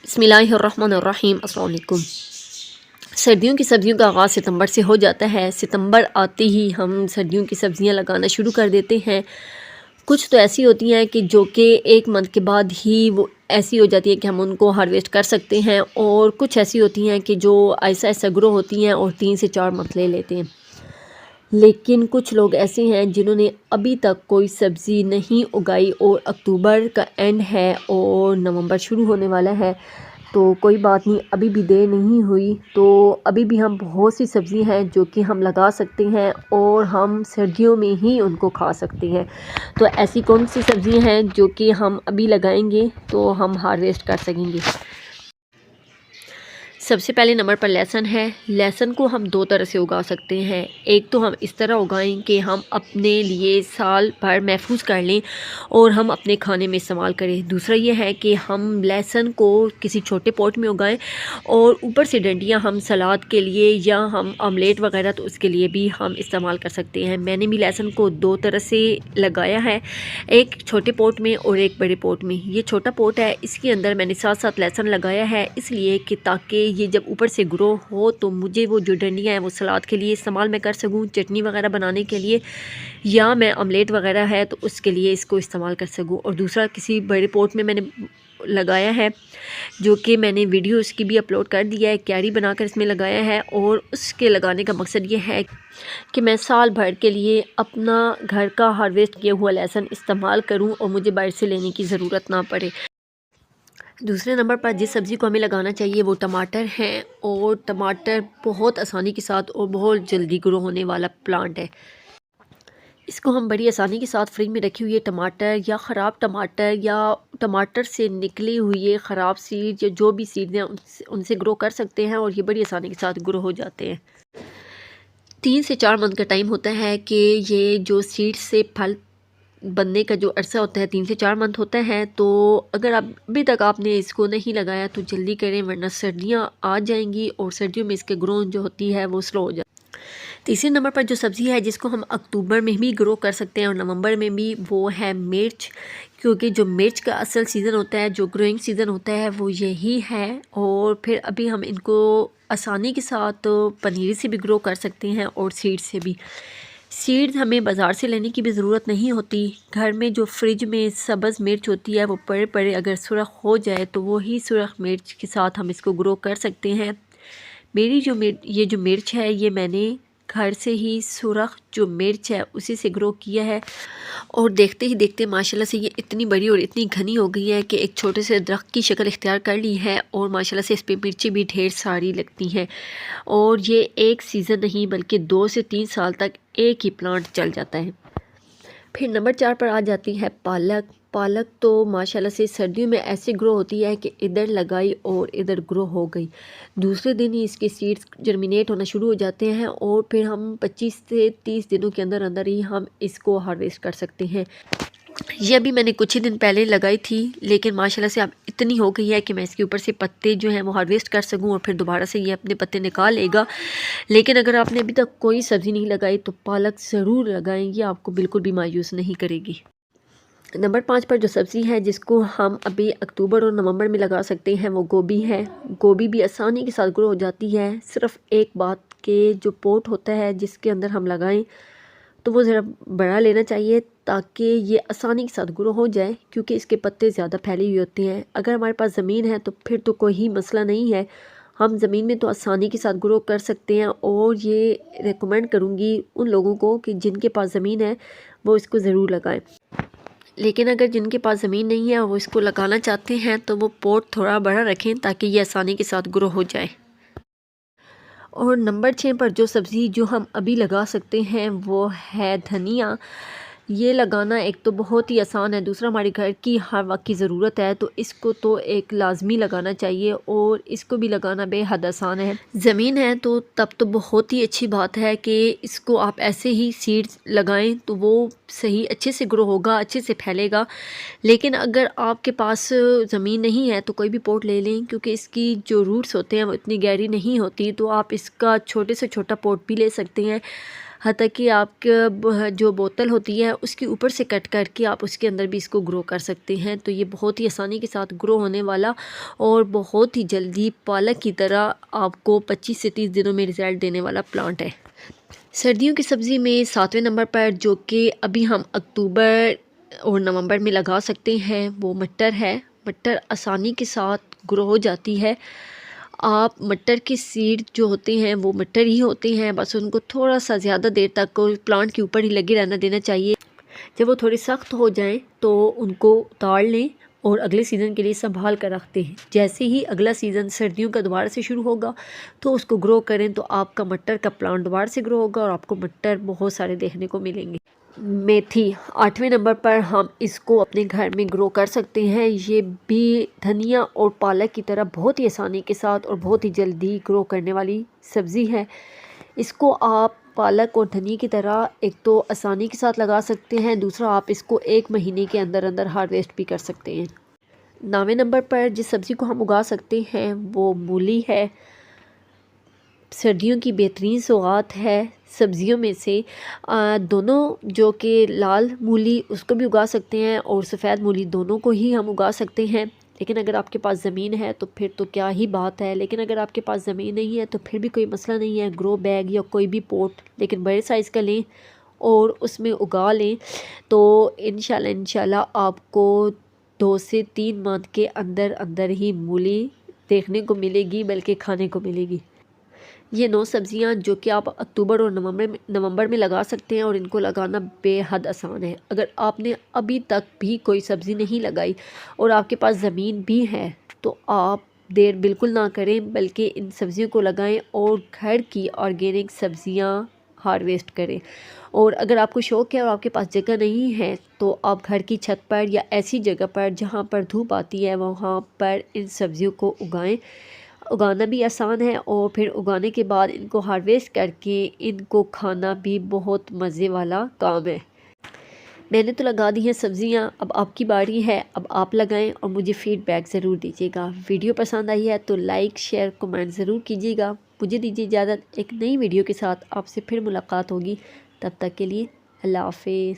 बिस्मिल्लाहिर्रहमानिर्रहीम। अस्सलाम वालेकुम। सर्दियों की सब्ज़ियों का आगाज़ सितंबर से हो जाता है। सितंबर आते ही हम सर्दियों की सब्ज़ियां लगाना शुरू कर देते हैं। कुछ तो ऐसी होती हैं कि जो कि 1 मंथ के बाद ही वो ऐसी हो जाती है कि हम उनको हार्वेस्ट कर सकते हैं, और कुछ ऐसी होती हैं कि जो ऐसा ऐसा ग्रो होती हैं और 3 से 4 मंथ ले लेते हैं। लेकिन कुछ लोग ऐसे हैं जिन्होंने अभी तक कोई सब्ज़ी नहीं उगाई और अक्टूबर का एंड है और नवंबर शुरू होने वाला है, तो कोई बात नहीं, अभी भी देर नहीं हुई। तो अभी भी हम बहुत सी सब्ज़ी हैं जो कि हम लगा सकते हैं और हम सर्दियों में ही उनको खा सकते हैं। तो ऐसी कौन सी सब्ज़ियां हैं जो कि हम अभी लगाएंगे तो हम हार्वेस्ट कर सकेंगे। सबसे पहले नंबर पर लहसुन है। लहसुन को हम 2 तरह से उगा सकते हैं। एक तो हम इस तरह उगाएं कि हम अपने लिए साल भर महफूज कर लें और हम अपने खाने में इस्तेमाल करें। दूसरा ये है कि हम लहसुन को किसी छोटे पॉट में उगाएं और ऊपर से डंडियां हम सलाद के लिए या हम ऑमलेट वगैरह तो उसके लिए भी हम इस्तेमाल कर सकते हैं। मैंने भी लहसुन को 2 तरह से लगाया है, एक छोटे पॉट में और एक बड़े पॉट में। ये छोटा पॉट है, इसके अंदर मैंने साथ साथ लहसुन लगाया है इसलिए कि ताकि ये जब ऊपर से ग्रो हो तो मुझे वो जो डंडियाँ हैं वो सलाद के लिए इस्तेमाल मैं कर सकूँ, चटनी वगैरह बनाने के लिए, या मैं ऑमलेट वगैरह है तो उसके लिए इसको इस्तेमाल कर सकूँ। और दूसरा किसी बड़े पॉट में मैंने लगाया है, जो कि मैंने वीडियो इसकी भी अपलोड कर दिया है, क्यारी बनाकर इसमें लगाया है। और उसके लगाने का मकसद ये है कि मैं साल भर के लिए अपना घर का हार्वेस्ट किया हुआ लहसुन इस्तेमाल करूं और मुझे बाहर से लेने की ज़रूरत ना पड़े। दूसरे नंबर पर जिस सब्ज़ी को हमें लगाना चाहिए वो टमाटर हैं, और टमाटर बहुत आसानी के साथ और बहुत जल्दी ग्रो होने वाला प्लांट है। इसको हम बड़ी आसानी के साथ फ्रिज में रखे हुए टमाटर या ख़राब टमाटर या टमाटर से निकली हुई ख़राब सीड या जो भी सीड हैं उनसे ग्रो कर सकते हैं, और ये बड़ी आसानी के साथ ग्रो हो जाते हैं। 3 से 4 मंथ का टाइम होता है कि ये जो सीड से फल बनने का जो अरसा होता है 3 से 4 मंथ होता है। तो अगर आप अभी तक आपने इसको नहीं लगाया तो जल्दी करें, वरना सर्दियाँ आ जाएंगी और सर्दियों में इसके ग्रोथ जो होती है वो स्लो हो जाती है। तीसरे नंबर पर जो सब्ज़ी है जिसको हम अक्टूबर में भी ग्रो कर सकते हैं और नवंबर में भी, वो है मिर्च। क्योंकि जो मिर्च का असल सीज़न होता है, जो ग्रोइंग सीज़न होता है वो यही है। और फिर अभी हम इनको आसानी के साथ पनीर से भी ग्रो कर सकते हैं और सीड से भी। सीड हमें बाज़ार से लेने की भी ज़रूरत नहीं होती। घर में जो फ्रिज में सब्ज़ मिर्च होती है वो पड़े पड़े अगर सुरख हो जाए तो वही सुरख मिर्च के साथ हम इसको ग्रो कर सकते हैं। मेरी ये जो मिर्च है ये मैंने घर से ही सुरख जो मिर्च है उसी से ग्रो किया है, और देखते ही देखते माशाल्लाह से ये इतनी बड़ी और इतनी घनी हो गई है कि एक छोटे से दरख्त की शक्ल इख्तियार कर ली है, और माशाल्लाह से इस पर मिर्ची भी ढेर सारी लगती हैं। और ये एक सीज़न नहीं बल्कि 2 से 3 साल तक एक ही प्लांट चल जाता है। फिर नंबर 4 पर आ जाती है पालक। पालक तो माशाल्लाह से सर्दियों में ऐसे ग्रो होती है कि इधर लगाई और इधर ग्रो हो गई, दूसरे दिन ही इसके सीड्स जर्मिनेट होना शुरू हो जाते हैं, और फिर हम 25 से 30 दिनों के अंदर अंदर ही हम इसको हार्वेस्ट कर सकते हैं। ये अभी मैंने कुछ ही दिन पहले लगाई थी, लेकिन माशाल्लाह से अब इतनी हो गई है कि मैं इसके ऊपर से पत्ते जो हैं वो हार्वेस्ट कर सकूं, और फिर दोबारा से ये अपने पत्ते निकाल लेगा। लेकिन अगर आपने अभी तक कोई सब्ज़ी नहीं लगाई तो पालक ज़रूर लगाएं, ये आपको बिल्कुल भी मायूस नहीं करेगी। नंबर 5 पर जो सब्ज़ी है जिसको हम अभी अक्टूबर और नवंबर में लगा सकते हैं वो गोभी है। गोभी भी आसानी के साथ ग्रो हो जाती है। सिर्फ एक बात के जो पोट होता है जिसके अंदर हम लगाएं तो वो ज़रा बड़ा लेना चाहिए ताकि ये आसानी के साथ ग्रो हो जाए, क्योंकि इसके पत्ते ज़्यादा फैले हुए होते हैं। अगर हमारे पास ज़मीन है तो फिर तो कोई मसला नहीं है, हम ज़मीन में तो आसानी के साथ ग्रो कर सकते हैं। और ये रेकमेंड करूँगी उन लोगों को कि जिनके पास ज़मीन है वो इसको ज़रूर लगाएं। लेकिन अगर जिनके पास ज़मीन नहीं है वो इसको लगाना चाहते हैं तो वो पॉट थोड़ा बड़ा रखें ताकि ये आसानी के साथ ग्रो हो जाए। और नंबर 6 पर जो सब्ज़ी जो हम अभी लगा सकते हैं वो है धनिया। ये लगाना एक तो बहुत ही आसान है, दूसरा हमारे घर की हर वक्त की ज़रूरत है, तो इसको तो एक लाजमी लगाना चाहिए, और इसको भी लगाना बेहद आसान है। ज़मीन है तो तब तो बहुत ही अच्छी बात है कि इसको आप ऐसे ही सीड्स लगाएं तो वो सही अच्छे से ग्रो होगा, अच्छे से फैलेगा। लेकिन अगर आपके पास ज़मीन नहीं है तो कोई भी पॉट ले लें, क्योंकि इसकी जो रूट्स होते हैं वो इतनी गहरी नहीं होती, तो आप इसका छोटे से छोटा पॉट भी ले सकते हैं। हत्ता कि आपके जो बोतल होती है उसके ऊपर से कट करके आप उसके अंदर भी इसको ग्रो कर सकते हैं। तो ये बहुत ही आसानी के साथ ग्रो होने वाला और बहुत ही जल्दी पालक की तरह आपको 25 से 30 दिनों में रिज़ल्ट देने वाला प्लांट है। सर्दियों की सब्ज़ी में 7वें नंबर पर, जो कि अभी हम अक्टूबर और नवंबर में लगा सकते हैं, वो मटर है। मटर आसानी के साथ ग्रो हो जाती है। आप मटर की सीड जो होते हैं वो मटर ही होते हैं, बस उनको थोड़ा सा ज़्यादा देर तक प्लांट के ऊपर ही लगे रहना देना चाहिए। जब वो थोड़े सख्त हो जाएं तो उनको उतार लें और अगले सीज़न के लिए संभाल कर रखते हैं। जैसे ही अगला सीज़न सर्दियों का दोबारा से शुरू होगा तो उसको ग्रो करें, तो आपका मटर का प्लांट दोबारा से ग्रो होगा और आपको मटर बहुत सारे देखने को मिलेंगे। मेथी 8वें नंबर पर, हम इसको अपने घर में ग्रो कर सकते हैं। ये भी धनिया और पालक की तरह बहुत ही आसानी के साथ और बहुत ही जल्दी ग्रो करने वाली सब्ज़ी है। इसको आप पालक और धनिया की तरह एक तो आसानी के साथ लगा सकते हैं, दूसरा आप इसको 1 महीने के अंदर अंदर हार्वेस्ट भी कर सकते हैं। 9वें नंबर पर जिस सब्ज़ी को हम उगा सकते हैं वो मूली है। सर्दियों की बेहतरीन सौगात है सब्ज़ियों में से। दोनों, जो कि लाल मूली उसको भी उगा सकते हैं और सफ़ेद मूली, दोनों को ही हम उगा सकते हैं। लेकिन अगर आपके पास ज़मीन है तो फिर तो क्या ही बात है, लेकिन अगर आपके पास ज़मीन नहीं है तो फिर भी कोई मसला नहीं है। ग्रो बैग या कोई भी पोट, लेकिन बड़े साइज़ का लें और उसमें उगा लें, तो इंशाल्लाह आपको 2 से 3 मंथ के अंदर अंदर ही मूली देखने को मिलेगी, बल्कि खाने को मिलेगी। ये 9 सब्ज़ियाँ जो कि आप अक्टूबर और नवंबर में लगा सकते हैं और इनको लगाना बेहद आसान है। अगर आपने अभी तक भी कोई सब्ज़ी नहीं लगाई और आपके पास ज़मीन भी है तो आप देर बिल्कुल ना करें, बल्कि इन सब्ज़ियों को लगाएं और घर की ऑर्गेनिक सब्ज़ियाँ हार्वेस्ट करें। और अगर आपको शौक़ है और आपके पास जगह नहीं है तो आप घर की छत पर या ऐसी जगह पर जहाँ पर धूप आती है वहाँ पर इन सब्ज़ियों को उगाएं। उगाना भी आसान है और फिर उगाने के बाद इनको हार्वेस्ट करके इनको खाना भी बहुत मज़े वाला काम है। मैंने तो लगा दी हैं सब्ज़ियाँ, अब आपकी बारी है, अब आप लगाएं और मुझे फ़ीडबैक ज़रूर दीजिएगा। वीडियो पसंद आई है तो लाइक शेयर कमेंट ज़रूर कीजिएगा। मुझे दीजिए इजाज़त, एक नई वीडियो के साथ आपसे फिर मुलाकात होगी। तब तक के लिए अल्लाह हाफ़िज़।